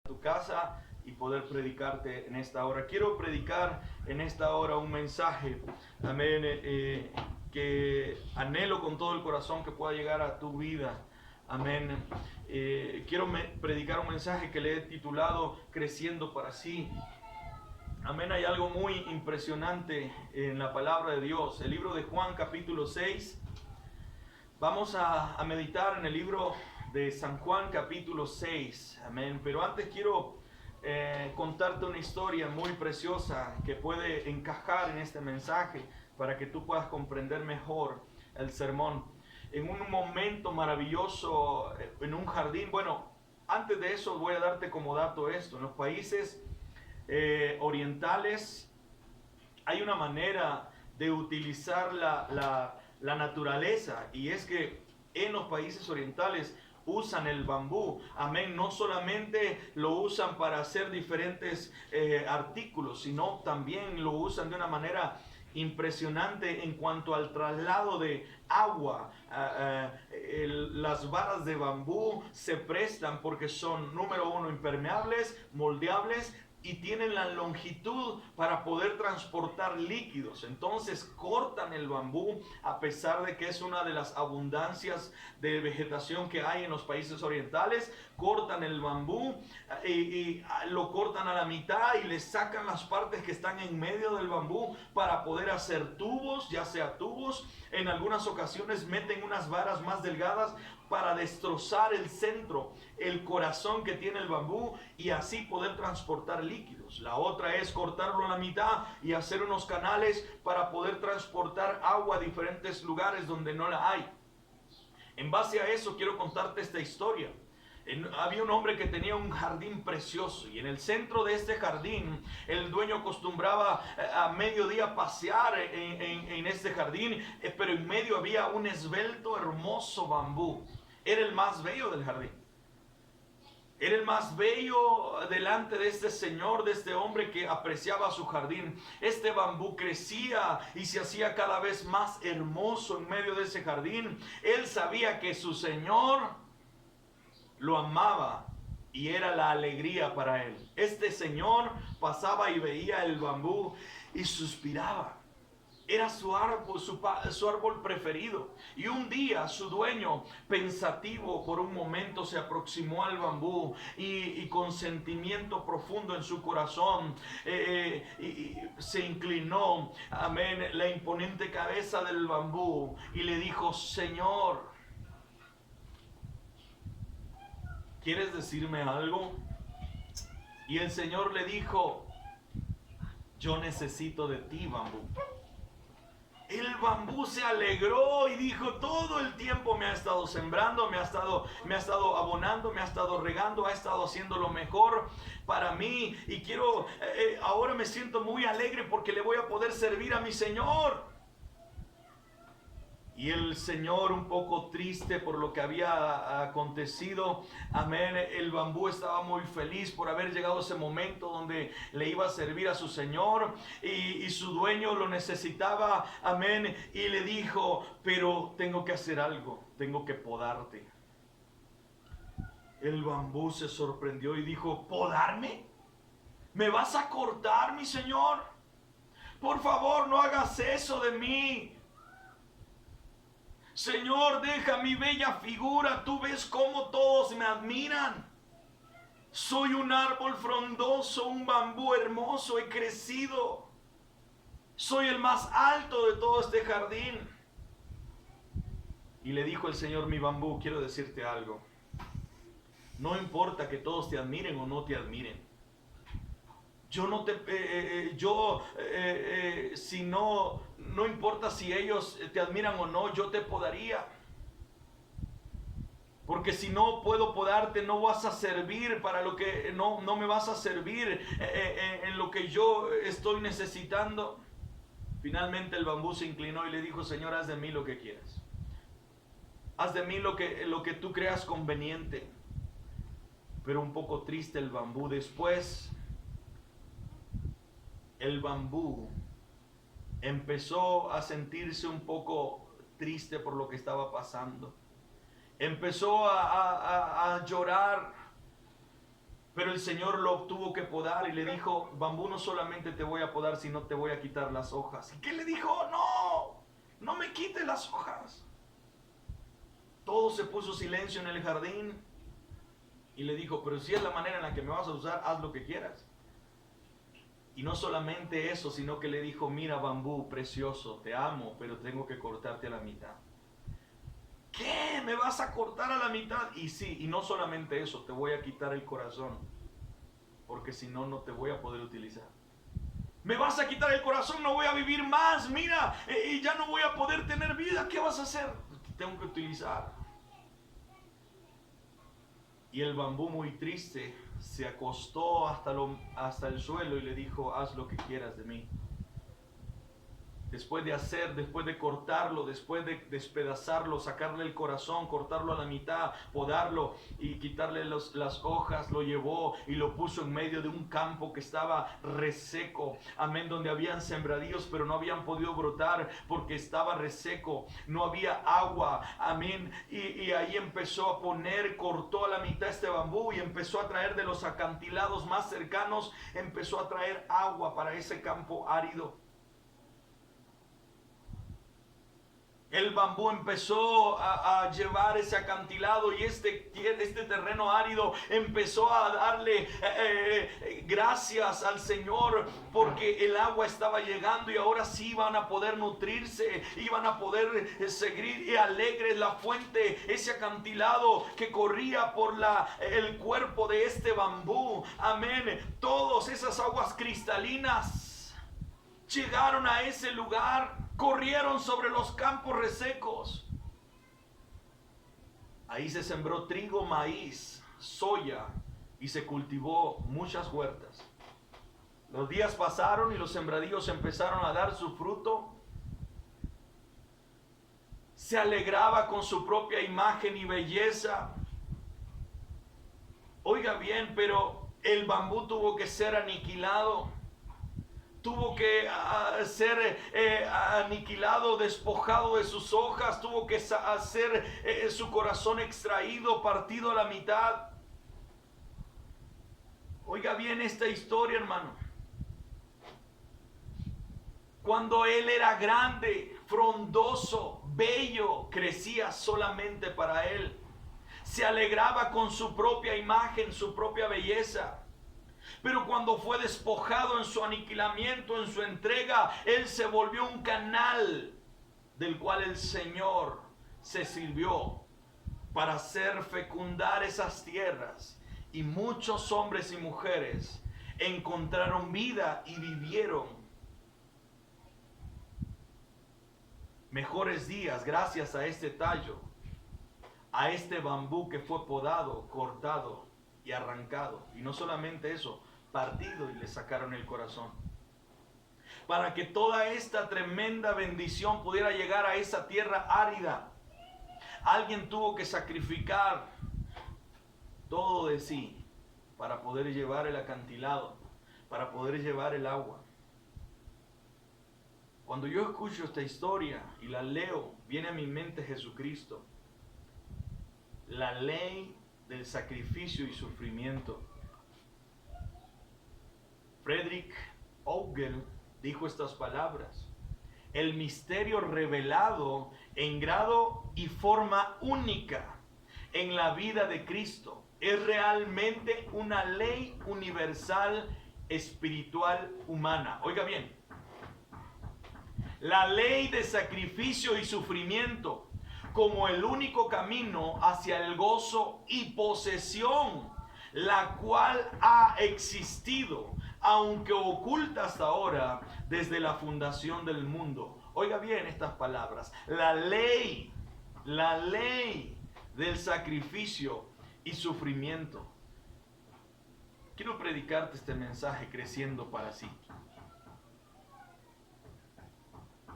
tu casa y poder predicarte en esta hora. Quiero predicar en esta hora un mensaje, amén, que anhelo con todo el corazón que pueda llegar a tu vida, amén. Quiero predicar un mensaje que le he titulado Creciendo para sí. Amén, hay algo muy impresionante en la palabra de Dios. El libro de Juan capítulo 6. Vamos a meditar en el libro de San Juan capítulo 6. Amén. Pero antes quiero contarte una historia muy preciosa que puede encajar en este mensaje para que tú puedas comprender mejor el sermón. En un momento maravilloso, en un jardín, bueno, antes de eso voy a darte como dato esto. En los países orientales hay una manera de utilizar la naturaleza, y es que en los países orientales usan el bambú, amén. No solamente lo usan para hacer diferentes artículos, sino también lo usan de una manera impresionante en cuanto al traslado de agua. Las varas de bambú se prestan porque son, número uno, impermeables, moldeables, y tienen la longitud para poder transportar líquidos. Entonces cortan el bambú, a pesar de que es una de las abundancias de vegetación que hay en los países orientales. Cortan el bambú y lo cortan a la mitad y le sacan las partes que están en medio del bambú para poder hacer tubos, ya sea tubos. En algunas ocasiones meten unas varas más delgadas para destrozar el centro, el corazón que tiene el bambú, y así poder transportar líquidos. La otra es cortarlo a la mitad y hacer unos canales para poder transportar agua a diferentes lugares donde no la hay. En base a eso quiero contarte esta historia. Había un hombre que tenía un jardín precioso, y en el centro de este jardín el dueño acostumbraba a mediodía pasear en este jardín, pero en medio había un esbelto, hermoso bambú. Era el más bello del jardín. Era el más bello delante de este señor, de este hombre que apreciaba su jardín. Este bambú crecía y se hacía cada vez más hermoso en medio de ese jardín. Él sabía que su señor lo amaba y era la alegría para él. Este señor pasaba y veía el bambú y suspiraba. Era su árbol preferido. Y un día su dueño, pensativo por un momento, se aproximó al bambú y con sentimiento profundo en su corazón se inclinó, amén, la imponente cabeza del bambú y le dijo: Señor, ¿quieres decirme algo? Y el Señor le dijo: yo necesito de ti, bambú. El bambú se alegró y dijo: todo el tiempo me ha estado sembrando, me ha estado abonando, me ha estado regando, ha estado haciendo lo mejor para mí, y quiero, ahora me siento muy alegre porque le voy a poder servir a mi Señor. Y el Señor, un poco triste por lo que había acontecido, amén, el bambú estaba muy feliz por haber llegado a ese momento donde le iba a servir a su Señor, y su dueño lo necesitaba, amén, y le dijo: pero tengo que hacer algo, tengo que podarte. El bambú se sorprendió y dijo: ¿podarme? ¿Me vas a cortar, mi Señor? Por favor, no hagas eso de mí. Señor, deja mi bella figura. Tú ves cómo todos me admiran. Soy un árbol frondoso, un bambú hermoso, he crecido. Soy el más alto de todo este jardín. Y le dijo el Señor: mi bambú, quiero decirte algo. No importa que todos te admiren o no te admiren. Si no importa si ellos te admiran o no, yo te podaría. Porque si no puedo podarte, no vas a servir para lo que, no me vas a servir en lo que yo estoy necesitando. Finalmente el bambú se inclinó y le dijo: Señor, haz de mí lo que quieras. Haz de mí lo que tú creas conveniente. Pero un poco triste el bambú. Después el bambú empezó a sentirse un poco triste por lo que estaba pasando. Empezó a llorar Pero el Señor lo tuvo que podar y le dijo, bambú, no solamente te voy a podar, sino te voy a quitar las hojas. ¿Y qué le dijo? No, no me quites las hojas. Todo se puso silencio en el jardín y le dijo, pero si es la manera en la que me vas a usar, haz lo que quieras. Y no solamente eso, sino que le dijo, mira, bambú precioso, te amo, pero tengo que cortarte a la mitad. ¿Qué? ¿Me vas a cortar a la mitad? Y sí, y no solamente eso, te voy a quitar el corazón, porque si no, no te voy a poder utilizar. Me vas a quitar el corazón, no voy a vivir más, mira, y ya no voy a poder tener vida, ¿qué vas a hacer? Te tengo que utilizar. Y el bambú, muy triste, se acostó hasta el suelo y le dijo, haz lo que quieras de mí. Después de cortarlo, después de despedazarlo, sacarle el corazón, cortarlo a la mitad, podarlo y quitarle las hojas, lo llevó y lo puso en medio de un campo que estaba reseco, amén, donde habían sembradíos, pero no habían podido brotar porque estaba reseco, no había agua, amén, y ahí empezó a cortó a la mitad este bambú y empezó a traer de los acantilados más cercanos, empezó a traer agua para ese campo árido. El bambú empezó a llevar ese acantilado y este terreno árido empezó a darle gracias al Señor porque el agua estaba llegando y ahora sí iban a poder nutrirse, iban a poder seguir y alegres la fuente, ese acantilado que corría por el cuerpo de este bambú. Amén. Todas esas aguas cristalinas llegaron a ese lugar, corrieron sobre los campos resecos. Ahí se sembró trigo, maíz, soya y se cultivó muchas huertas. Los días pasaron y los sembradíos empezaron a dar su fruto. Se alegraba con su propia imagen y belleza. Oiga bien, pero el bambú tuvo que ser aniquilado. Tuvo que ser aniquilado, despojado de sus hojas, tuvo que ser su corazón extraído, partido a la mitad. Oiga bien esta historia, hermano. Cuando él era grande, frondoso, bello, crecía solamente para él. Se alegraba con su propia imagen, su propia belleza. Pero cuando fue despojado en su aniquilamiento, en su entrega, él se volvió un canal del cual el Señor se sirvió para hacer fecundar esas tierras. Y muchos hombres y mujeres encontraron vida y vivieron mejores días gracias a este tallo, a este bambú que fue podado, cortado y arrancado. Y no solamente eso, partido y le sacaron el corazón. Para que toda esta tremenda bendición pudiera llegar a esa tierra árida, alguien tuvo que sacrificar todo de sí para poder llevar el acantilado, para poder llevar el agua. Cuando yo escucho esta historia y la leo, viene a mi mente Jesucristo, la ley del sacrificio y sufrimiento. Frederick Ogel dijo estas palabras: el misterio revelado en grado y forma única en la vida de Cristo es realmente una ley universal espiritual humana. Oiga bien, la ley de sacrificio y sufrimiento como el único camino hacia el gozo y posesión, la cual ha existido, aunque oculta hasta ahora, desde la fundación del mundo. Oiga bien estas palabras: la ley del sacrificio y sufrimiento. Quiero predicarte este mensaje creciendo para sí.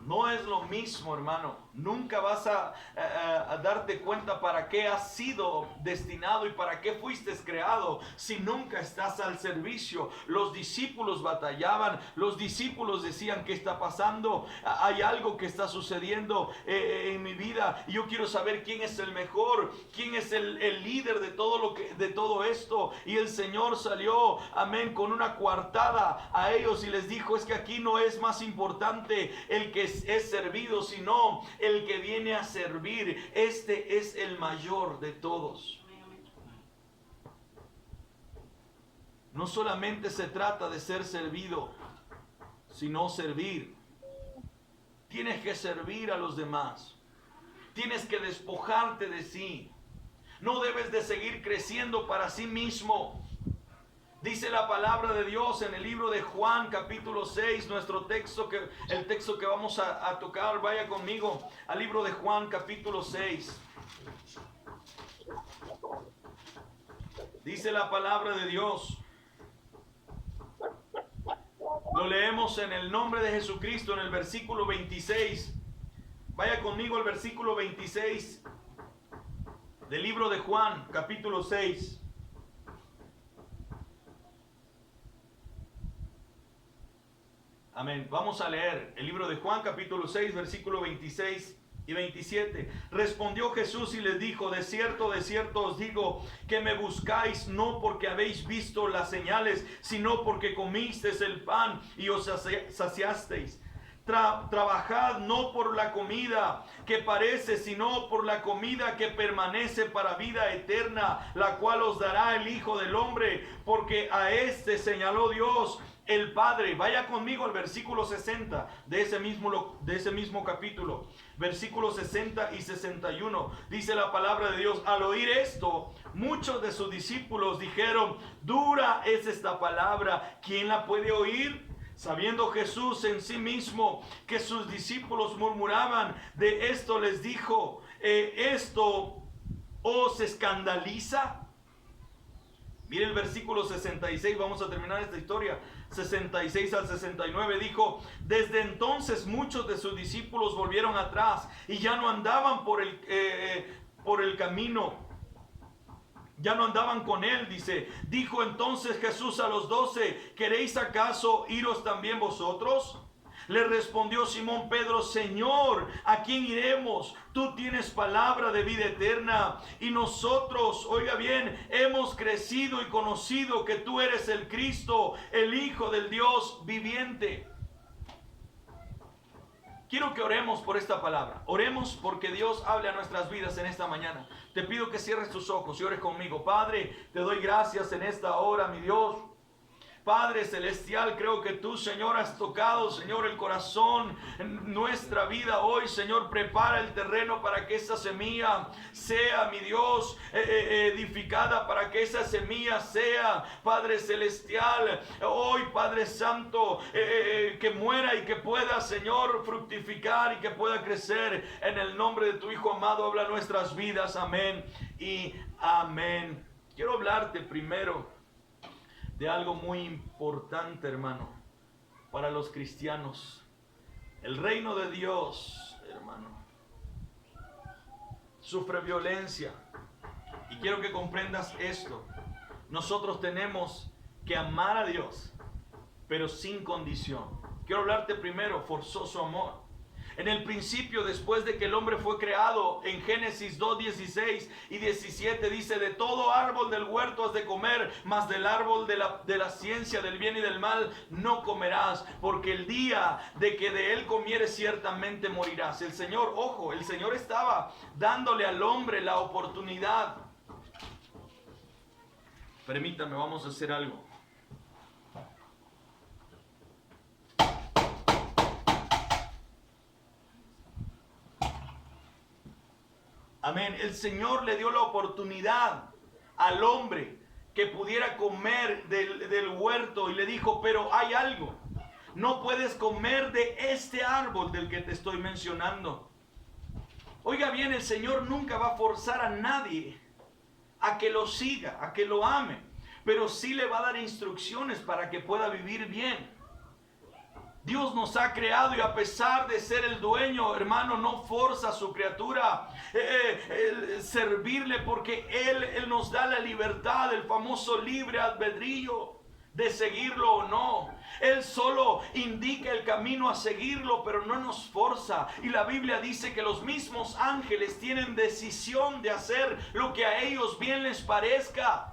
No es lo mismo, hermano. Nunca vas a darte cuenta para qué has sido destinado y para qué fuiste creado si nunca estás al servicio. Los discípulos batallaban, los discípulos decían: ¿qué está pasando? Hay algo que está sucediendo en mi vida y yo quiero saber quién es el mejor, quién es el líder de todo esto. Y el Señor salió, amén, con una coartada a ellos y les dijo: es que aquí no es más importante el que es servido, sino el que viene a servir. Este es el mayor de todos. No solamente se trata de ser servido, sino servir. Tienes que servir a los demás. Tienes que despojarte de sí. No debes de seguir creciendo para sí mismo. Dice la palabra de Dios en el libro de Juan capítulo 6, el texto que vamos a tocar. Vaya conmigo al libro de Juan capítulo 6. Dice la palabra de Dios. Lo leemos en el nombre de Jesucristo en el versículo 26. Vaya conmigo al versículo 26 del libro de Juan capítulo 6. Amén. Vamos a leer el libro de Juan capítulo 6, versículo 26 y 27. Respondió Jesús y les dijo: de cierto os digo que me buscáis no porque habéis visto las señales, sino porque comisteis el pan y os saciasteis. Trabajad no por la comida que parece, sino por la comida que permanece para vida eterna, la cual os dará el Hijo del Hombre, porque a este señaló Dios el Padre. Vaya conmigo al versículo 60 de ese mismo capítulo. Versículos 60 y 61. Dice la palabra de Dios: al oír esto, muchos de sus discípulos dijeron: dura es esta palabra, ¿quién la puede oír? Sabiendo Jesús en sí mismo que sus discípulos murmuraban de esto, les dijo: ¿esto os escandaliza? Mire el versículo 66, vamos a terminar esta historia. 66 al 69 dijo: desde entonces muchos de sus discípulos volvieron atrás y ya no andaban por el camino. Ya no andaban con él, dice. Dijo entonces Jesús a los 12: ¿queréis acaso iros también vosotros? Le respondió Simón Pedro: Señor, ¿a quién iremos? Tú tienes palabra de vida eterna, y nosotros, oiga bien, hemos crecido y conocido que tú eres el Cristo, el Hijo del Dios viviente. Quiero que oremos por esta palabra. Oremos porque Dios hable a nuestras vidas en esta mañana. Te pido que cierres tus ojos y ores conmigo. Padre, te doy gracias en esta hora, mi Dios. Padre celestial, creo que tú, Señor, has tocado, Señor, el corazón en nuestra vida hoy. Señor, prepara el terreno para que esa semilla sea, mi Dios, edificada, para que esa semilla sea, Padre celestial, hoy, Padre santo, que muera y que pueda, Señor, fructificar y que pueda crecer. En el nombre de tu Hijo amado, habla nuestras vidas. Amén y amén. Quiero hablarte primero de algo muy importante, hermano, para los cristianos. El reino de Dios, hermano, sufre violencia. Y quiero que comprendas esto. Nosotros tenemos que amar a Dios, pero sin condición. Quiero hablarte primero, forzoso amor. En el principio, después de que el hombre fue creado, en Génesis 2, 16 y 17 dice: de todo árbol del huerto has de comer, mas del árbol de la ciencia del bien y del mal no comerás, porque el día de que de él comieres ciertamente morirás. El Señor, ojo, el Señor estaba dándole al hombre la oportunidad. Permítame, vamos a hacer algo. Amén. El Señor le dio la oportunidad al hombre que pudiera comer del huerto y le dijo: pero hay algo, no puedes comer de este árbol del que te estoy mencionando. Oiga bien, el Señor nunca va a forzar a nadie a que lo siga, a que lo ame, pero sí le va a dar instrucciones para que pueda vivir bien. Dios nos ha creado y a pesar de ser el dueño, hermano, no forza a su criatura servirle, porque Él nos da la libertad, el famoso libre albedrío de seguirlo o no. Él solo indica el camino a seguirlo, pero no nos forza. Y la Biblia dice que los mismos ángeles tienen decisión de hacer lo que a ellos bien les parezca.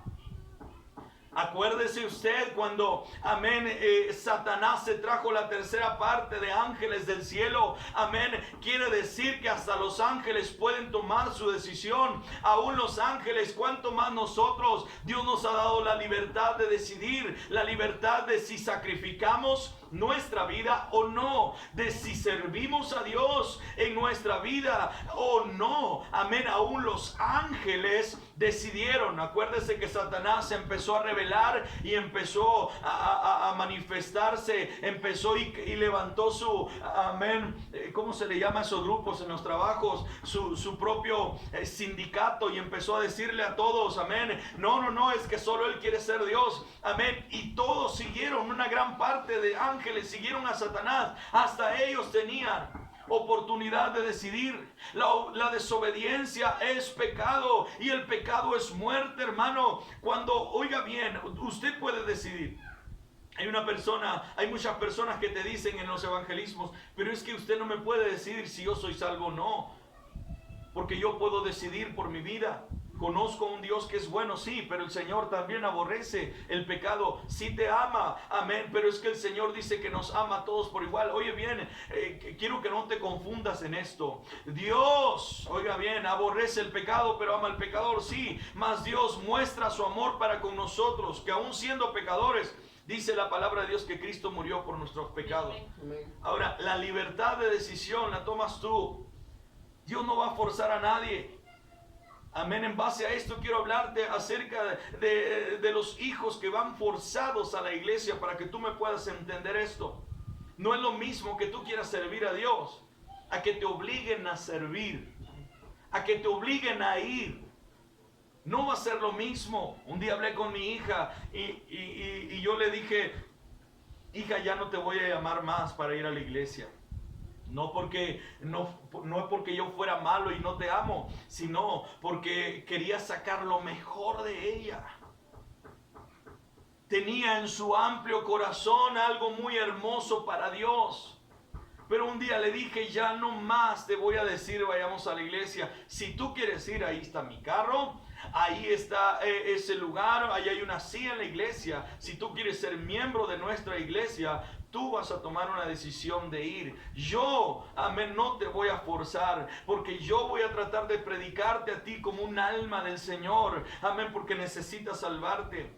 Acuérdese usted cuando, amén, Satanás se trajo la tercera parte de ángeles del cielo. Amén. Quiere decir que hasta los ángeles pueden tomar su decisión. Aún los ángeles, cuanto más nosotros. Dios nos ha dado la libertad de decidir, la libertad de si sacrificamos nuestra vida o no, de si servimos a Dios en nuestra vida o no. Amén. Aún los ángeles decidieron. Acuérdese que Satanás empezó a revelar y empezó a manifestarse, empezó y levantó su, amén, ¿cómo se le llama a esos grupos en los trabajos? Su propio sindicato, y empezó a decirle a todos, amén, no, es que solo Él quiere ser Dios, amén, y todos siguieron, una gran parte de ángeles siguieron a Satanás, hasta ellos tenían oportunidad de decidir. La desobediencia es pecado y el pecado es muerte, hermano. Cuando, oiga bien, usted puede decidir. Hay muchas personas que te dicen en los evangelismos, pero es que usted no me puede decidir si yo soy salvo o no, porque yo puedo decidir por mi vida. Conozco a un Dios que es bueno, sí, pero el Señor también aborrece el pecado. Sí te ama, amén, pero es que el Señor dice que nos ama a todos por igual. Oye bien, quiero que no te confundas en esto. Dios, oiga bien, aborrece el pecado, pero ama al pecador, sí. Mas Dios muestra su amor para con nosotros, que aún siendo pecadores, dice la palabra de Dios que Cristo murió por nuestros pecados. Ahora, la libertad de decisión la tomas tú. Dios no va a forzar a nadie. Amén. En base a esto quiero hablarte acerca de los hijos que van forzados a la iglesia, para que tú me puedas entender esto. No es lo mismo que tú quieras servir a Dios, a que te obliguen a servir, a que te obliguen a ir. No va a ser lo mismo. Un día hablé con mi hija y yo le dije, hija, ya no te voy a llamar más para ir a la iglesia. No es porque yo fuera malo y no te amo, sino porque quería sacar lo mejor de ella. Tenía en su amplio corazón algo muy hermoso para Dios. Pero un día le dije, ya no más te voy a decir vayamos a la iglesia. Si tú quieres ir, ahí está mi carro, ahí está ese lugar, ahí hay una silla en la iglesia. Si tú quieres ser miembro de nuestra iglesia, tú vas a tomar una decisión de ir. Yo, amén, no te voy a forzar, porque yo voy a tratar de predicarte a ti como un alma del Señor. Amén, porque necesitas salvarte.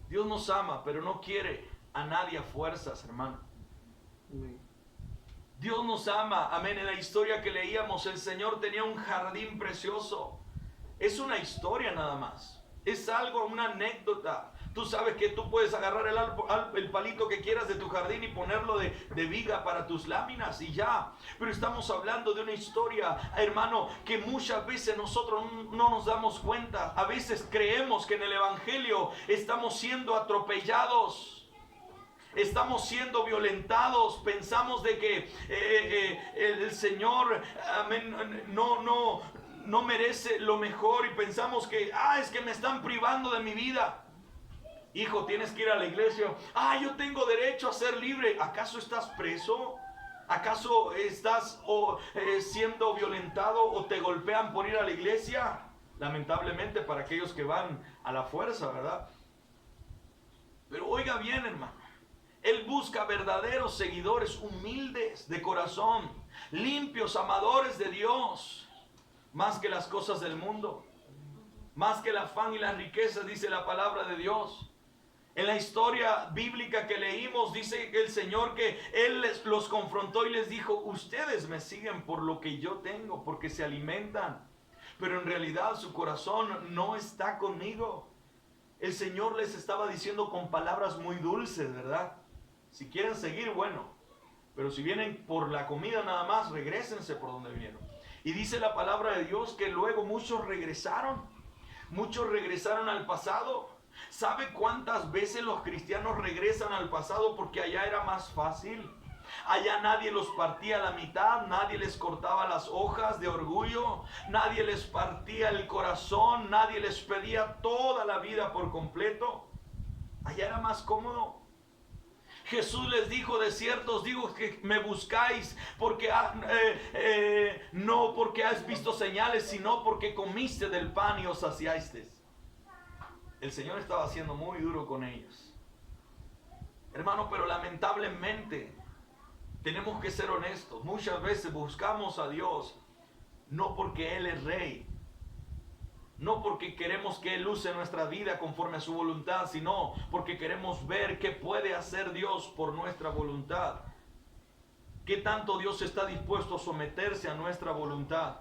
Dios nos ama, pero no quiere a nadie a fuerzas, hermano. Dios nos ama, amén. En la historia que leíamos, el Señor tenía un jardín precioso. Es una historia nada más. Es algo, una anécdota. Tú sabes que tú puedes agarrar el palito que quieras de tu jardín y ponerlo de viga para tus láminas y ya. Pero estamos hablando de una historia, hermano, que muchas veces nosotros no nos damos cuenta. A veces creemos que en el Evangelio estamos siendo atropellados. Estamos siendo violentados. Pensamos de que el Señor, amén, no merece lo mejor, y pensamos que es que me están privando de mi vida. Hijo, tienes que ir a la iglesia. Yo tengo derecho a ser libre. ¿Acaso estás preso? ¿Acaso estás siendo violentado o te golpean por ir a la iglesia? Lamentablemente para aquellos que van a la fuerza, ¿verdad? Pero oiga bien, hermano. Él busca verdaderos seguidores, humildes de corazón, limpios, amadores de Dios, más que las cosas del mundo, más que el afán y la riqueza, dice la palabra de Dios. En la historia bíblica que leímos, dice el Señor que Él los confrontó y les dijo, ustedes me siguen por lo que yo tengo, porque se alimentan, pero en realidad su corazón no está conmigo. El Señor les estaba diciendo con palabras muy dulces, ¿verdad? Si quieren seguir, bueno, pero si vienen por la comida nada más, regrésense por donde vinieron. Y dice la palabra de Dios que luego muchos regresaron al pasado. ¿Sabe cuántas veces los cristianos regresan al pasado porque allá era más fácil? Allá nadie los partía a la mitad, nadie les cortaba las hojas de orgullo, nadie les partía el corazón, nadie les pedía toda la vida por completo. Allá era más cómodo. Jesús les dijo: de cierto os digo que me buscáis porque no porque has visto señales, sino porque comiste del pan y os saciasteis. El Señor estaba siendo muy duro con ellos, hermano, pero lamentablemente tenemos que ser honestos. Muchas veces buscamos a Dios no porque Él es Rey, no porque queremos que Él use nuestra vida conforme a su voluntad, sino porque queremos ver qué puede hacer Dios por nuestra voluntad. ¿Qué tanto Dios está dispuesto a someterse a nuestra voluntad?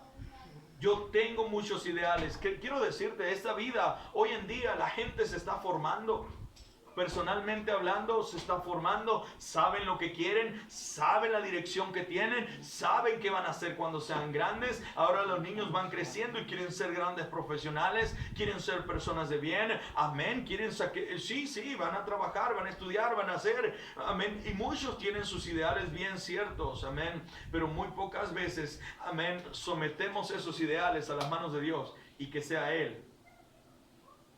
Yo tengo muchos ideales. Quiero decirte, esta vida, hoy en día la gente se está formando. Personalmente hablando, se está formando, saben lo que quieren, saben la dirección que tienen, saben qué van a hacer cuando sean grandes. Ahora los niños van creciendo y quieren ser grandes profesionales, quieren ser personas de bien, amén, sí, van a trabajar, van a estudiar, van a hacer, amén, y muchos tienen sus ideales bien ciertos, amén, pero muy pocas veces, amén, sometemos esos ideales a las manos de Dios y que sea Él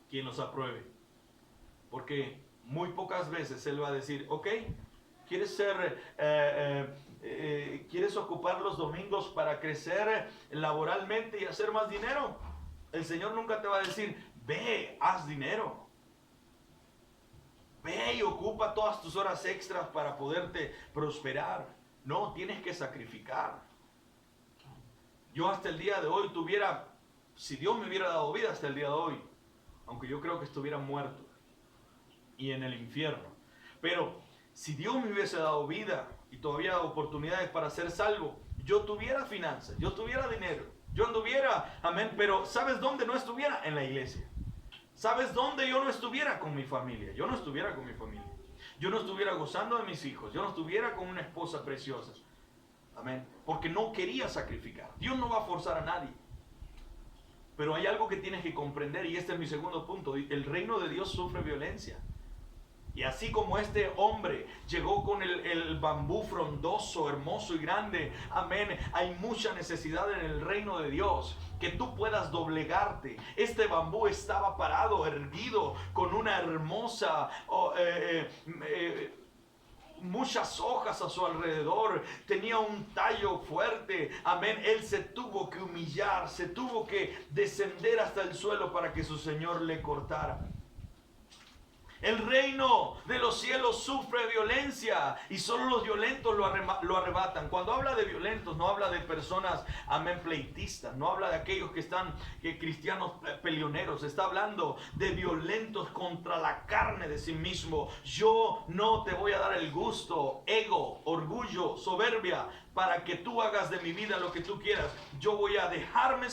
quien los apruebe. Porque muy pocas veces Él va a decir: ok, ¿quieres ¿quieres ocupar los domingos para crecer laboralmente y hacer más dinero? El Señor nunca te va a decir: ve, haz dinero. Ve y ocupa todas tus horas extras para poderte prosperar. No, tienes que sacrificar. Yo hasta el día de hoy si Dios me hubiera dado vida hasta el día de hoy, aunque yo creo que estuviera muerto y en el infierno, pero si Dios me hubiese dado vida y todavía oportunidades para ser salvo, yo tuviera finanzas, yo tuviera dinero, yo anduviera, amén, pero ¿sabes dónde no estuviera? En la iglesia. ¿Sabes dónde yo no estuviera? Con mi familia. Yo no estuviera con mi familia, yo no estuviera gozando de mis hijos, yo no estuviera con una esposa preciosa, amén, porque no quería sacrificar. Dios no va a forzar a nadie. Pero hay algo que tienes que comprender, y este es mi segundo punto: el reino de Dios sufre violencia. Y así como este hombre llegó con el bambú frondoso, hermoso y grande, amén, hay mucha necesidad en el reino de Dios que tú puedas doblegarte. Este bambú estaba parado, erguido, con una hermosa muchas hojas a su alrededor, tenía un tallo fuerte, amén. Él se tuvo que humillar, se tuvo que descender hasta el suelo para que su Señor le cortara. El reino de los cielos sufre violencia y solo los violentos lo arrebatan. Cuando habla de violentos, no habla de personas, amén, pleitistas, no habla de aquellos que cristianos peleoneros. Está hablando de violentos contra la carne de sí mismo. Yo no te voy a dar el gusto, ego, orgullo, soberbia, para que tú hagas de mi vida lo que tú quieras. Yo voy a dejarme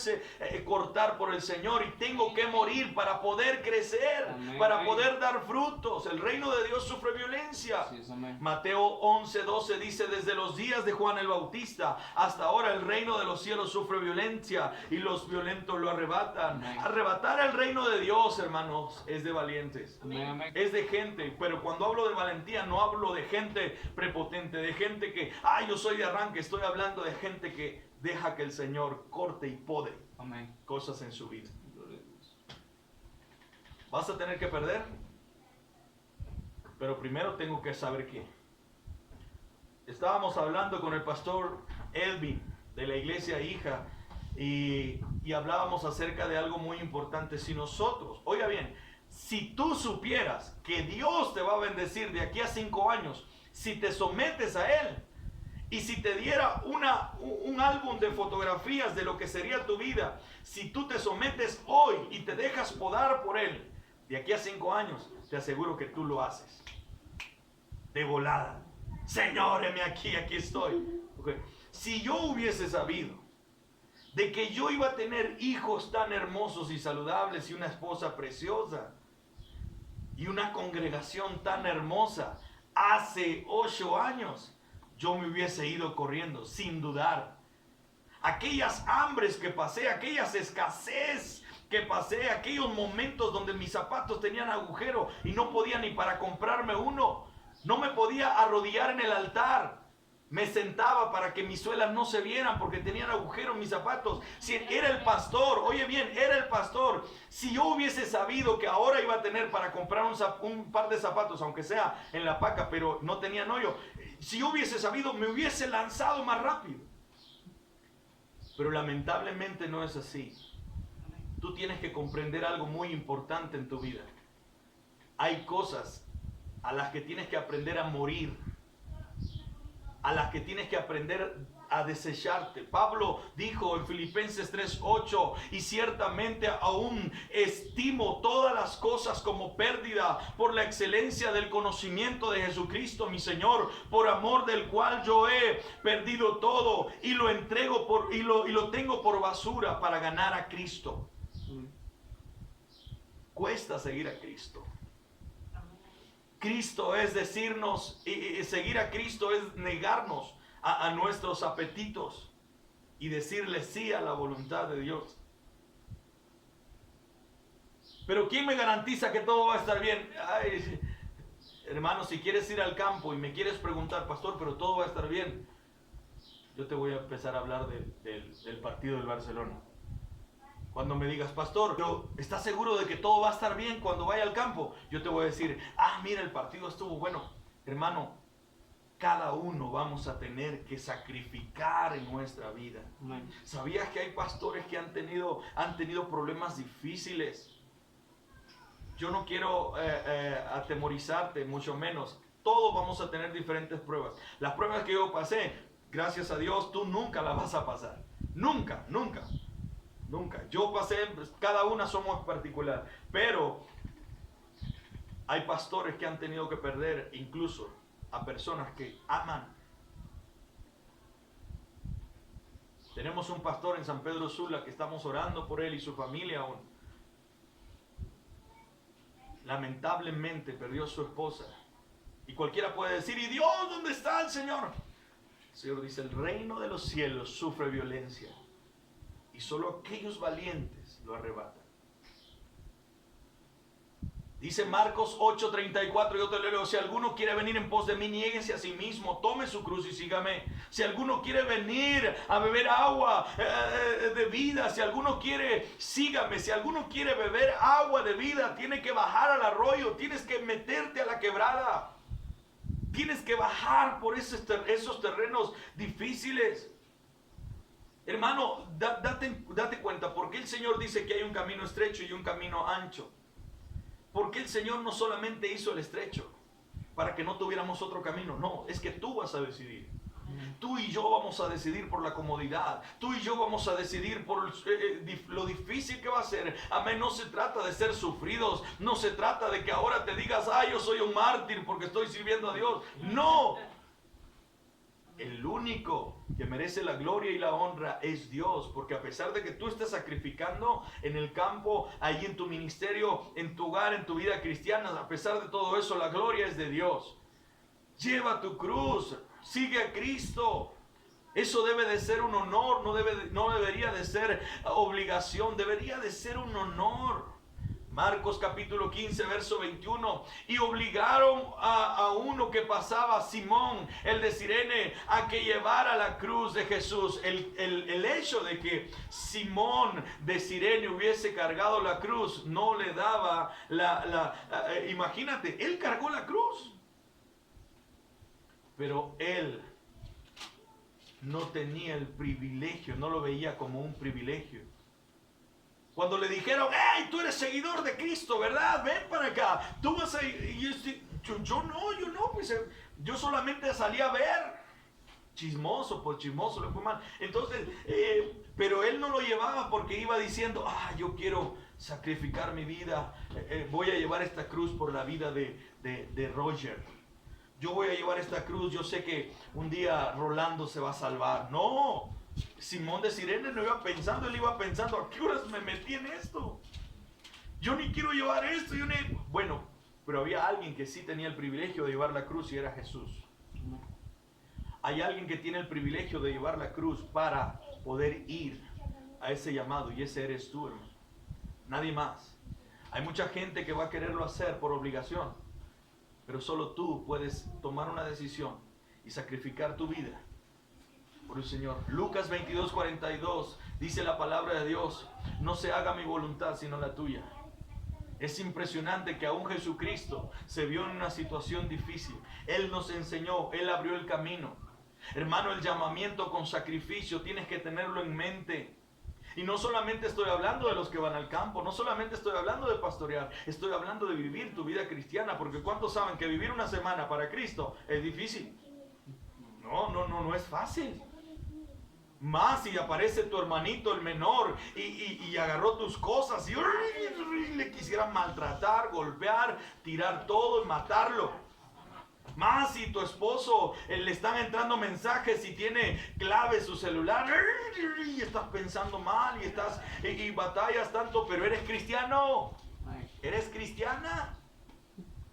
cortar por el Señor y tengo que morir para poder crecer, amén, para poder dar frutos. El reino de Dios sufre violencia. Sí, Mateo 11:12 dice: desde los días de Juan el Bautista hasta ahora el reino de los cielos sufre violencia y los violentos lo arrebatan. Amén. Arrebatar el reino de Dios, hermanos, es de valientes. Amén. Es de gente, pero cuando hablo de valentía no hablo de gente prepotente, de gente que, yo soy de arranque. Estoy hablando de gente que deja que el Señor corte y pode, amén, cosas en su vida. ¿Vas a tener que perder? Pero primero tengo que saber qué. Estábamos hablando con el pastor Elvin de la iglesia Hija y hablábamos acerca de algo muy importante. Si nosotros, oiga bien, si tú supieras que Dios te va a bendecir de aquí a 5 años, si te sometes a Él, y si te diera un álbum de fotografías de lo que sería tu vida, si tú te sometes hoy y te dejas podar por Él, de aquí a 5 años, te aseguro que tú lo haces. De volada. Señor, heme aquí estoy. Okay. Si yo hubiese sabido de que yo iba a tener hijos tan hermosos y saludables y una esposa preciosa y una congregación tan hermosa hace 8 años, yo me hubiese ido corriendo sin dudar. Aquellas hambres que pasé, aquellas escasez que pasé, aquellos momentos donde mis zapatos tenían agujero y no podía ni para comprarme uno. No me podía arrodillar en el altar. Me sentaba para que mis suelas no se vieran porque tenían agujeros mis zapatos. Si era el pastor, oye bien, era el pastor. Si yo hubiese sabido que ahora iba a tener para comprar un par de zapatos, aunque sea en la paca, pero no tenían hoyo, si yo hubiese sabido, me hubiese lanzado más rápido. Pero lamentablemente no es así. Tú tienes que comprender algo muy importante en tu vida. Hay cosas a las que tienes que aprender a morir, a las que tienes que aprender a desecharte. Pablo dijo en Filipenses 3:8, y ciertamente aún estimo todas las cosas como pérdida por la excelencia del conocimiento de Jesucristo mi Señor, por amor del cual yo he perdido todo y lo entrego y lo tengo por basura para ganar a Cristo. Cuesta seguir a Cristo. Cristo es decirnos, y seguir a Cristo es negarnos a nuestros apetitos y decirle sí a la voluntad de Dios. Pero ¿quién me garantiza que todo va a estar bien? Ay, hermano, si quieres ir al campo y me quieres preguntar, pastor, pero todo va a estar bien, yo te voy a empezar a hablar del partido del Barcelona. Cuando me digas, pastor, pero ¿estás seguro de que todo va a estar bien cuando vaya al campo? Yo te voy a decir, mira, el partido estuvo bueno. Hermano, cada uno vamos a tener que sacrificar en nuestra vida. ¿Sabías que hay pastores que han tenido problemas difíciles? Yo no quiero atemorizarte, mucho menos. Todos vamos a tener diferentes pruebas. Las pruebas que yo pasé, gracias a Dios, tú nunca las vas a pasar. Nunca, nunca. Nunca. Yo pasé, cada una somos particular. Pero hay pastores que han tenido que perder incluso a personas que aman. Tenemos un pastor en San Pedro Sula que estamos orando por él y su familia aún. Lamentablemente perdió a su esposa. Y cualquiera puede decir, ¿y Dios dónde está el Señor? El Señor dice, el reino de los cielos sufre violencia. Y solo aquellos valientes lo arrebatan. Dice Marcos 8:34, yo te lo leo, si alguno quiere venir en pos de mí, niéguese a sí mismo, tome su cruz y sígame. Si alguno quiere venir a beber agua de vida, si alguno quiere, sígame. Si alguno quiere beber agua de vida, tiene que bajar al arroyo, tienes que meterte a la quebrada. Tienes que bajar por esos terrenos difíciles. Hermano, date cuenta, ¿por qué el Señor dice que hay un camino estrecho y un camino ancho? Porque el Señor no solamente hizo el estrecho para que no tuviéramos otro camino, no, es que tú vas a decidir. Tú y yo vamos a decidir por la comodidad. Tú y yo vamos a decidir por lo difícil que va a ser. Amén, no se trata de ser sufridos. No se trata de que ahora te digas, yo soy un mártir porque estoy sirviendo a Dios. No. El único que merece la gloria y la honra es Dios, porque a pesar de que tú estés sacrificando en el campo, ahí en tu ministerio, en tu hogar, en tu vida cristiana, a pesar de todo eso, la gloria es de Dios. Lleva tu cruz, sigue a Cristo. Eso debe de ser un honor, no debería de ser obligación, debería de ser un honor. Marcos capítulo 15, verso 21. Y obligaron a uno que pasaba, Simón, el de Cirene, a que llevara la cruz de Jesús. El hecho de que Simón de Cirene hubiese cargado la cruz no le daba imagínate, él cargó la cruz. Pero él no tenía el privilegio, no lo veía como un privilegio. Cuando le dijeron, hey, tú eres seguidor de Cristo, ¿verdad? Ven para acá. Tú vas a ir. Yo no, pues yo solamente salí a ver. Chismoso, pues chismoso, le fue mal. Entonces, pero él no lo llevaba porque iba diciendo, yo quiero sacrificar mi vida. Voy a llevar esta cruz por la vida de Roger. Yo voy a llevar esta cruz, yo sé que un día Rolando se va a salvar. No. Simón de Cirene no iba pensando, él iba pensando, ¿a qué horas me metí en esto? Yo ni quiero llevar esto. Bueno, pero había alguien que sí tenía el privilegio de llevar la cruz y era Jesús. Hay alguien que tiene el privilegio de llevar la cruz para poder ir a ese llamado y ese eres tú, hermano. nadie más. Hay mucha gente que va a quererlo hacer por obligación, pero solo tú puedes tomar una decisión y sacrificar tu vida por el Señor. Lucas 22:42 dice la palabra de Dios: no se haga mi voluntad sino la tuya. Es impresionante que aún Jesucristo se vio en una situación difícil. Él nos enseñó, Él abrió el camino. Hermano, el llamamiento con sacrificio tienes que tenerlo en mente. Y no solamente estoy hablando de los que van al campo, no solamente estoy hablando de pastorear, estoy hablando de vivir tu vida cristiana, porque ¿cuántos saben que vivir una semana para Cristo es difícil? No es fácil. Más si aparece tu hermanito, el menor, y agarró tus cosas y le quisieran maltratar, golpear, tirar todo y matarlo. Más si tu esposo le están entrando mensajes y tiene clave su celular y estás pensando mal y batallas tanto, pero eres cristiano, eres cristiana.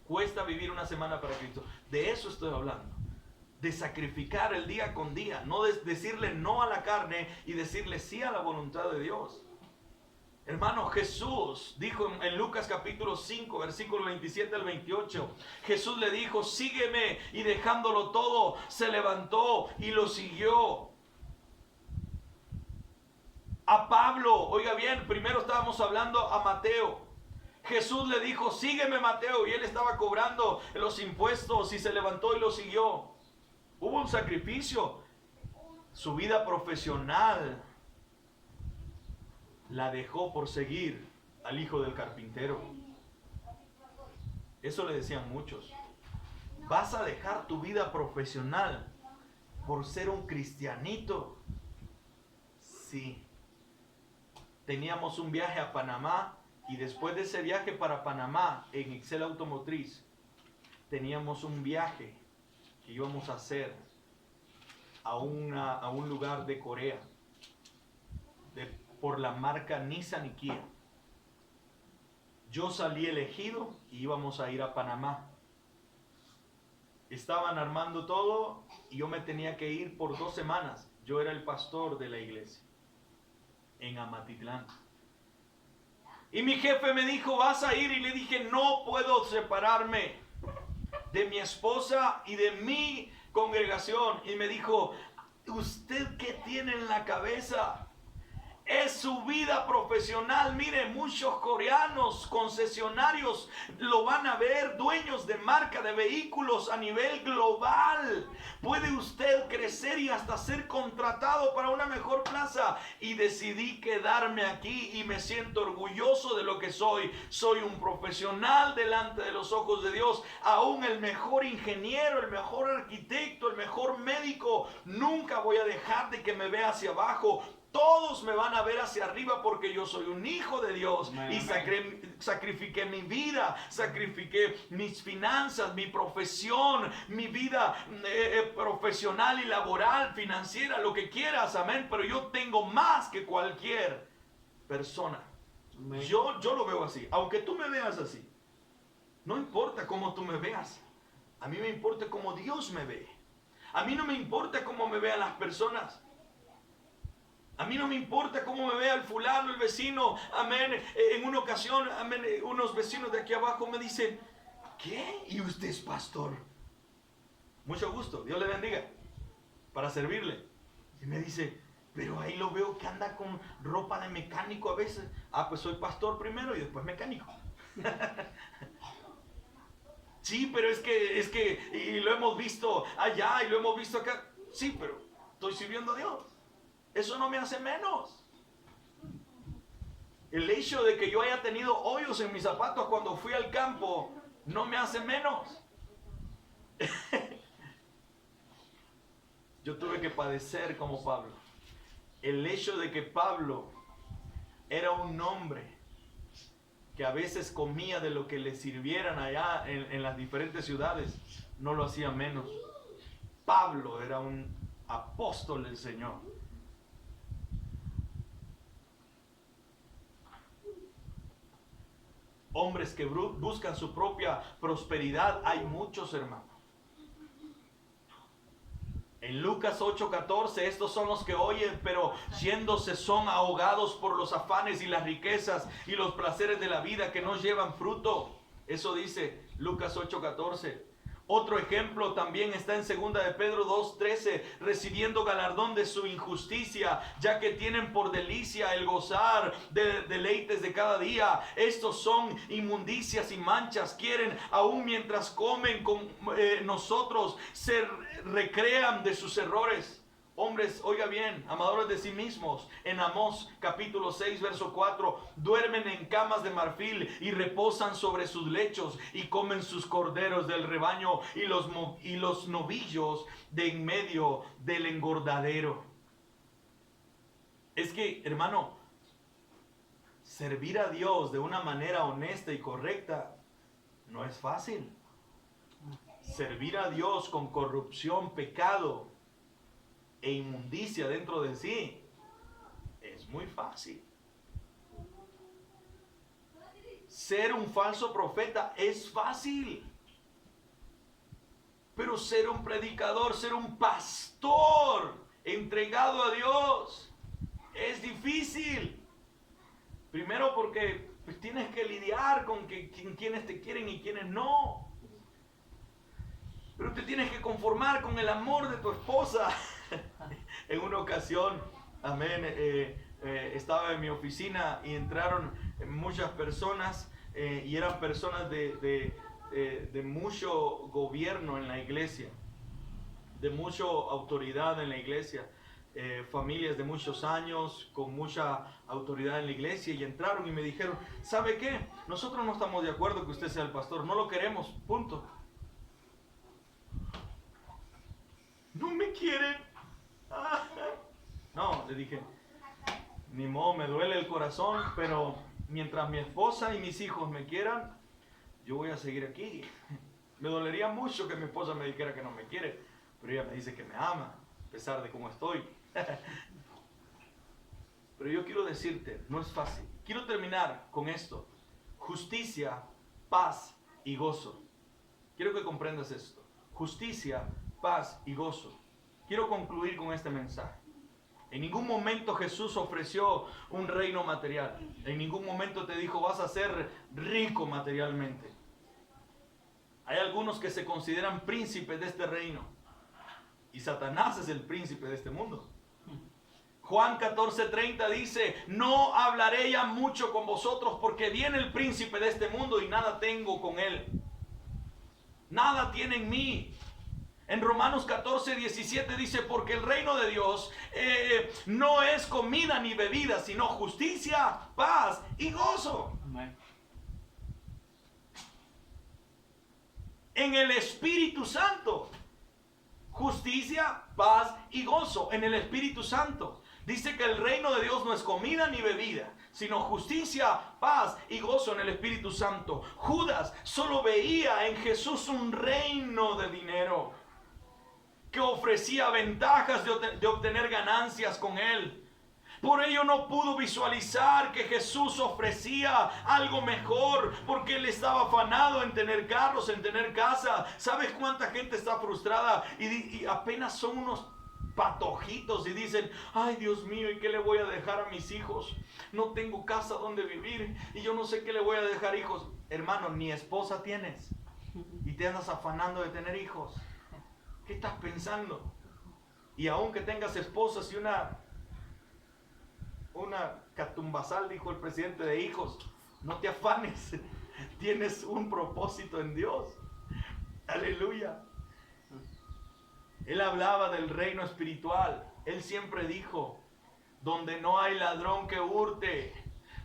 Cuesta vivir una semana para Cristo. De eso estoy hablando. De sacrificar el día con día, no de decirle no a la carne y decirle sí a la voluntad de Dios. Hermano, Jesús dijo en Lucas capítulo 5, versículo 27 al 28, Jesús le dijo: sígueme, y dejándolo todo, se levantó y lo siguió. A Pablo, oiga bien, primero estábamos hablando a Mateo. Jesús le dijo: sígueme, Mateo, y él estaba cobrando los impuestos y se levantó y lo siguió. Hubo un sacrificio. Su vida profesional la dejó por seguir al hijo del carpintero. Eso le decían muchos. ¿Vas a dejar tu vida profesional por ser un cristianito? Sí. Teníamos un viaje a Panamá y después de ese viaje para Panamá en Excel Automotriz, teníamos un viaje que íbamos a hacer a un lugar de Corea, por la marca Nissan y Kia. Yo salí elegido y íbamos a ir a Panamá. Estaban armando todo y yo me tenía que ir por 2 semanas. Yo era el pastor de la iglesia en Amatitlán. Y mi jefe me dijo: ¿vas a ir? Y le dije: no puedo separarme de mi esposa y de mi congregación. Y me dijo: ¿usted qué tiene en la cabeza? Es su vida profesional. Mire, muchos coreanos concesionarios lo van a ver, dueños de marca de vehículos a nivel global. Puede usted crecer y hasta ser contratado para una mejor plaza. Y decidí quedarme aquí y me siento orgulloso de lo que soy. Soy un profesional delante de los ojos de Dios. Aún el mejor ingeniero, el mejor arquitecto, el mejor médico, nunca voy a dejar de que me vea hacia abajo. Todos me van a ver hacia arriba porque yo soy un hijo de Dios. Amén, y sacrifiqué mi vida, sacrifiqué mis finanzas, mi profesión, mi vida profesional y laboral, financiera, lo que quieras, amén. Pero yo tengo más que cualquier persona. Yo lo veo así, aunque tú me veas así. No importa cómo tú me veas, a mí me importa cómo Dios me ve. A mí no me importa cómo me vean las personas. A mí no me importa cómo me vea el fulano, el vecino, amén. En una ocasión, amén, unos vecinos de aquí abajo me dicen: ¿qué? ¿Y usted es pastor? Mucho gusto, Dios le bendiga, para servirle. Y me dice: pero ahí lo veo que anda con ropa de mecánico a veces. Ah, pues soy pastor primero y después mecánico. Sí, pero es que, y lo hemos visto allá y lo hemos visto acá. Sí, pero estoy sirviendo a Dios. Eso no me hace menos. El hecho de que yo haya tenido hoyos en mis zapatos cuando fui al campo no me hace menos. Yo tuve que padecer como Pablo. El hecho de que Pablo era un hombre que a veces comía de lo que le sirvieran allá en las diferentes ciudades, no lo hacía menos. Pablo era un apóstol del Señor. Hombres que buscan su propia prosperidad, hay muchos, hermanos. En Lucas 8:14, estos son los que oyen, pero yéndose son ahogados por los afanes y las riquezas y los placeres de la vida que no llevan fruto. Eso dice Lucas 8:14. Otro ejemplo también está en 2 de Pedro 2:13, recibiendo galardón de su injusticia, ya que tienen por delicia el gozar de deleites de cada día. Estos son inmundicias y manchas, quieren aún mientras comen con nosotros, se recrean de sus errores. Hombres, oiga bien, amadores de sí mismos, en Amós capítulo 6, verso 4, duermen en camas de marfil y reposan sobre sus lechos y comen sus corderos del rebaño y los novillos de en medio del engordadero. Es que, hermano, servir a Dios de una manera honesta y correcta no es fácil. Servir a Dios con corrupción, pecado e inmundicia dentro de sí es muy fácil. Ser un falso profeta es fácil, pero ser un predicador, ser un pastor entregado a Dios es difícil. Primero porque pues, tienes que lidiar con quienes te quieren y quienes no. Pero te tienes que conformar con el amor de tu esposa. En una ocasión, amén, estaba en mi oficina y entraron muchas personas y eran personas de mucho gobierno en la iglesia, de mucha autoridad en la iglesia, familias de muchos años con mucha autoridad en la iglesia, y entraron y me dijeron, ¿sabe qué? Nosotros no estamos de acuerdo que usted sea el pastor, no lo queremos, punto. No me quieren. No, le dije, ni modo, me duele el corazón, pero mientras mi esposa y mis hijos me quieran, yo voy a seguir aquí. Me dolería mucho que mi esposa me dijera que no me quiere, pero ella me dice que me ama, a pesar de cómo estoy. Pero yo quiero decirte, no es fácil. Quiero terminar con esto: justicia, paz y gozo. Quiero que comprendas esto: justicia, paz y gozo. Quiero concluir con este mensaje. En ningún momento Jesús ofreció un reino material. En ningún momento te dijo, vas a ser rico materialmente. Hay algunos que se consideran príncipes de este reino, y Satanás es el príncipe de este mundo. Juan 14:30 dice, no hablaré ya mucho con vosotros, porque viene el príncipe de este mundo y nada tengo con él. Nada tiene en mí. En Romanos 14:17 dice, porque el reino de Dios no es comida ni bebida, sino justicia, paz y gozo. Amén. En el Espíritu Santo. Justicia, paz y gozo en el Espíritu Santo. Dice que el reino de Dios no es comida ni bebida, sino justicia, paz y gozo en el Espíritu Santo. Judas solo veía en Jesús un reino de dinero, que ofrecía ventajas de obtener ganancias con él. Por ello no pudo visualizar que Jesús ofrecía algo mejor, porque él estaba afanado en tener carros, en tener casa. ¿Sabes cuánta gente está frustrada y apenas son unos patojitos y dicen, ay Dios mío, ¿y qué le voy a dejar a mis hijos? No tengo casa donde vivir y yo no sé qué le voy a dejar hijos. Hermano, ni esposa tienes y te andas afanando de tener hijos. ¿Qué estás pensando? Y aunque tengas esposas y una catumbasal, dijo el presidente, de hijos, no te afanes. Tienes un propósito en Dios. Aleluya. Él hablaba del reino espiritual. Él siempre dijo, donde no hay ladrón que hurte.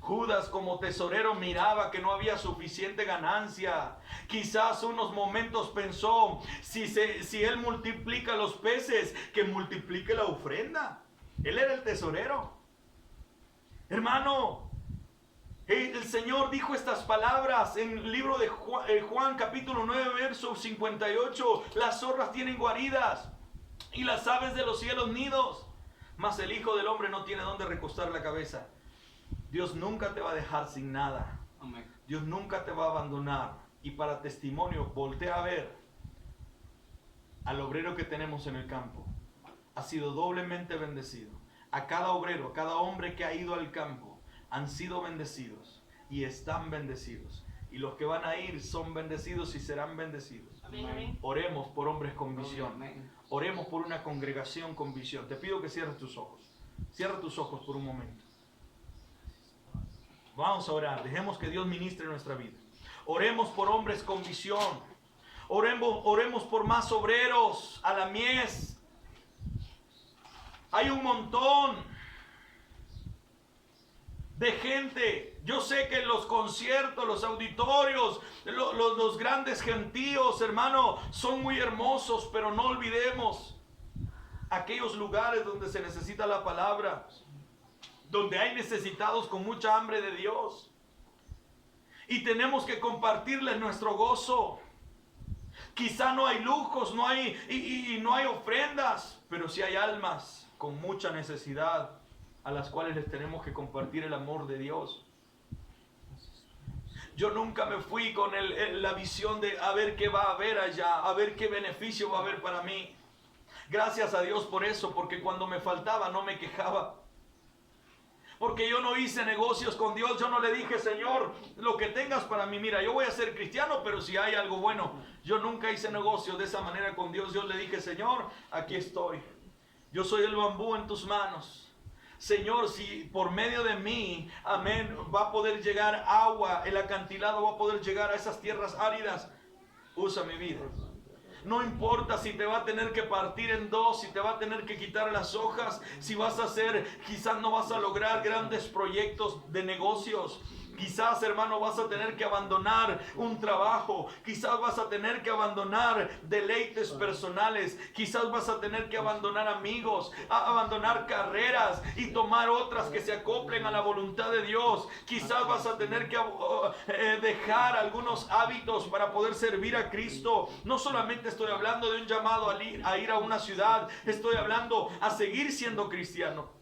Judas como tesorero miraba que no había suficiente ganancia. Quizás unos momentos pensó, si él multiplica los peces, que multiplique la ofrenda. Él era el tesorero. Hermano, el Señor dijo estas palabras en el libro de Juan capítulo 9, verso 58. Las zorras tienen guaridas y las aves de los cielos nidos, mas el Hijo del Hombre no tiene dónde recostar la cabeza. Dios nunca te va a dejar sin nada. Amén. Dios nunca te va a abandonar. Y para testimonio, voltea a ver al obrero que tenemos en el campo. ha sido doblemente bendecido. A cada obrero, a cada hombre que ha ido al campo, han sido bendecidos y están bendecidos. Y los que van a ir son bendecidos y serán bendecidos. Amén. Oremos por hombres con visión. Oremos por una congregación con visión. Te pido que cierres tus ojos. Cierra tus ojos por un momento. Vamos a orar. Dejemos que Dios ministre nuestra vida. Oremos por hombres con visión. Oremos por más obreros a la mies. Hay un montón de gente. Yo sé que los conciertos, los auditorios, los grandes gentíos, hermano, son muy hermosos, pero no olvidemos aquellos lugares donde se necesita la palabra, donde hay necesitados con mucha hambre de Dios. Y tenemos que compartirles nuestro gozo. Quizá no hay lujos, no hay ofrendas, pero sí hay almas con mucha necesidad a las cuales les tenemos que compartir el amor de Dios. Yo nunca me fui con la visión de a ver qué va a haber allá, a ver qué beneficio va a haber para mí. Gracias a Dios por eso, porque cuando me faltaba no me quejaba. Porque yo no hice negocios con Dios, yo no le dije, Señor, lo que tengas para mí, mira, yo voy a ser cristiano, pero si hay algo bueno. Yo nunca hice negocios de esa manera con Dios. Yo le dije, Señor, aquí estoy. Yo soy el bambú en tus manos. Señor, si por medio de mí, amén, va a poder llegar agua, el acantilado va a poder llegar a esas tierras áridas, usa mi vida. No importa si te va a tener que partir en dos, si te va a tener que quitar las hojas, si vas a hacer, quizás no vas a lograr grandes proyectos de negocios. Quizás, hermano, vas a tener que abandonar un trabajo. Quizás vas a tener que abandonar deleites personales. Quizás vas a tener que abandonar amigos, abandonar carreras y tomar otras que se acoplen a la voluntad de Dios. Quizás vas a tener que dejar algunos hábitos para poder servir a Cristo. No solamente estoy hablando de un llamado a ir a una ciudad. Estoy hablando a seguir siendo cristiano.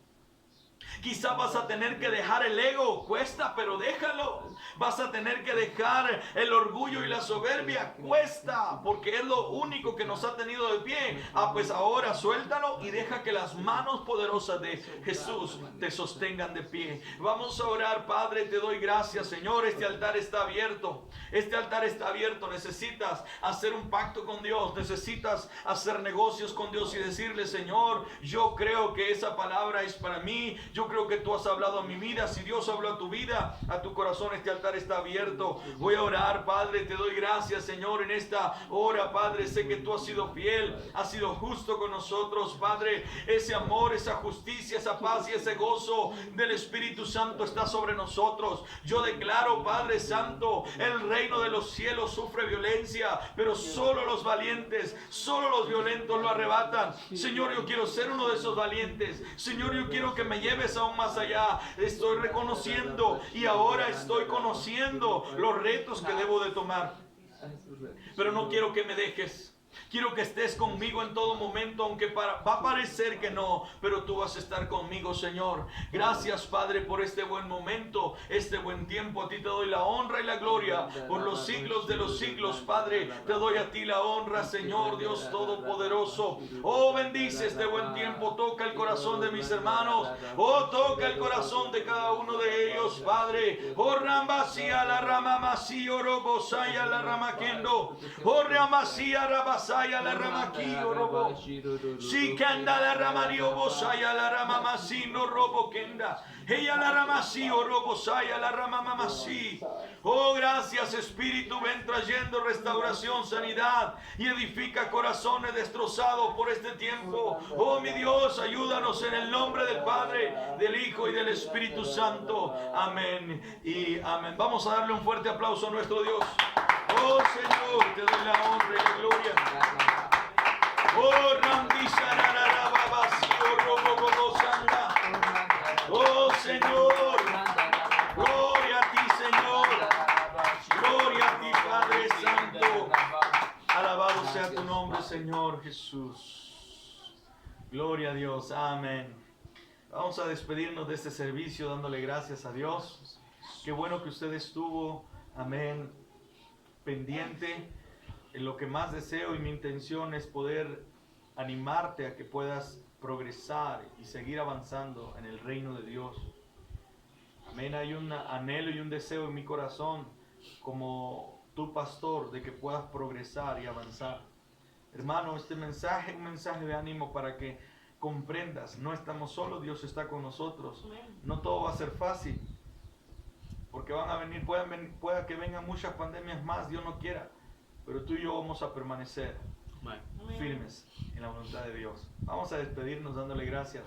Quizá vas a tener que dejar el ego, cuesta, pero déjalo. Vas a tener que dejar el orgullo y la soberbia, cuesta, porque es lo único que nos ha tenido de pie. Pues ahora suéltalo y deja que las manos poderosas de Jesús te sostengan de pie. Vamos a orar. Padre, te doy gracias, Señor. Este altar está abierto. Este altar está abierto. Necesitas hacer un pacto con Dios. Necesitas hacer negocios con Dios y decirle, Señor, yo creo que esa palabra es para mí. Yo creo que tú has hablado a mi vida. Si Dios habló a tu vida, a tu corazón, este altar está abierto. Voy a orar, Padre. Te doy gracias, Señor, en esta hora, Padre. Sé que tú has sido fiel, has sido justo con nosotros, Padre. Ese amor, esa justicia, esa paz y ese gozo del Espíritu Santo está sobre nosotros. Yo declaro, Padre Santo, el reino de los cielos sufre violencia, pero solo los valientes, solo los violentos lo arrebatan. Señor, yo quiero ser uno de esos valientes. Señor, yo quiero que me lleves aún más allá. Estoy reconociendo y ahora estoy conociendo los retos que debo de tomar, pero no quiero que me dejes. Quiero que estés conmigo en todo momento, aunque va a parecer que no, pero tú vas a estar conmigo, Señor. Gracias, Padre, por este buen momento, este buen tiempo. A ti te doy la honra y la gloria por los siglos de los siglos, Padre. Te doy a ti la honra, Señor Dios Todopoderoso. Oh, bendice este buen tiempo. Toca el corazón de mis hermanos. Oh, toca el corazón de cada uno de ellos, Padre. Oh, Rambasía la Ramamasío Robosaya la Ramaquendo. Oh, Ramasía Rabasaya la Ramaquío Robo. Si Kanda la Ramario Bosaya la Ramamasino Robo Kenda. Ella la Ramasío Robosaya la Ramamasí. Oh, gracias, Espíritu. Ven trayendo restauración, sanidad y edifica corazones destrozados por este tiempo. Oh, mi Dios, ayúdanos en el nombre del Padre, del Hijo y del Espíritu Santo. Amén y amén. Vamos a darle un fuerte aplauso a nuestro Dios. Oh, Señor, te doy la honra y la gloria. Oh, oh, Señor, gloria a ti, Señor. Gloria a ti, Padre Santo. Alabado sea tu nombre, Señor Jesús. Gloria a Dios. Amén. Vamos a despedirnos de este servicio dándole gracias a Dios. Qué bueno que usted estuvo, amén, pendiente. En lo que más deseo y mi intención es poder animarte a que puedas progresar y seguir avanzando en el reino de Dios. Amén. Hay un anhelo y un deseo en mi corazón como tu pastor de que puedas progresar y avanzar. Hermano, este mensaje es un mensaje de ánimo para que comprendas, no estamos solos, Dios está con nosotros. No todo va a ser fácil, porque van a venir, pueda que vengan muchas pandemias más, Dios no quiera, pero tú y yo vamos a permanecer firmes en la voluntad de Dios. Vamos a despedirnos dándole gracias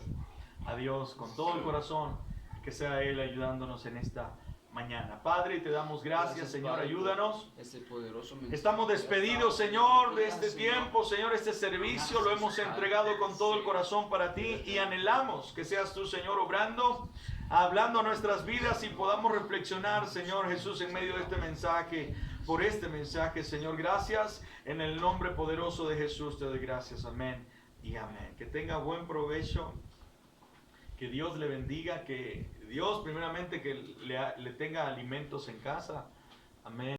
a Dios con todo el corazón, que sea Él ayudándonos en esta mañana. Padre, te damos gracias, Señor, Padre, ayúdanos. este poderoso mensaje. Estamos despedidos, Señor, de este tiempo, Señor, este servicio lo hemos entregado con todo el corazón para ti y anhelamos que seas tú, Señor, obrando, hablando a nuestras vidas y podamos reflexionar, Señor Jesús, en medio de este mensaje, por este mensaje, Señor. Gracias, en el nombre poderoso de Jesús te doy gracias, amén y amén. Que tenga buen provecho, que Dios le bendiga, que Dios primeramente que le tenga alimentos en casa, amén.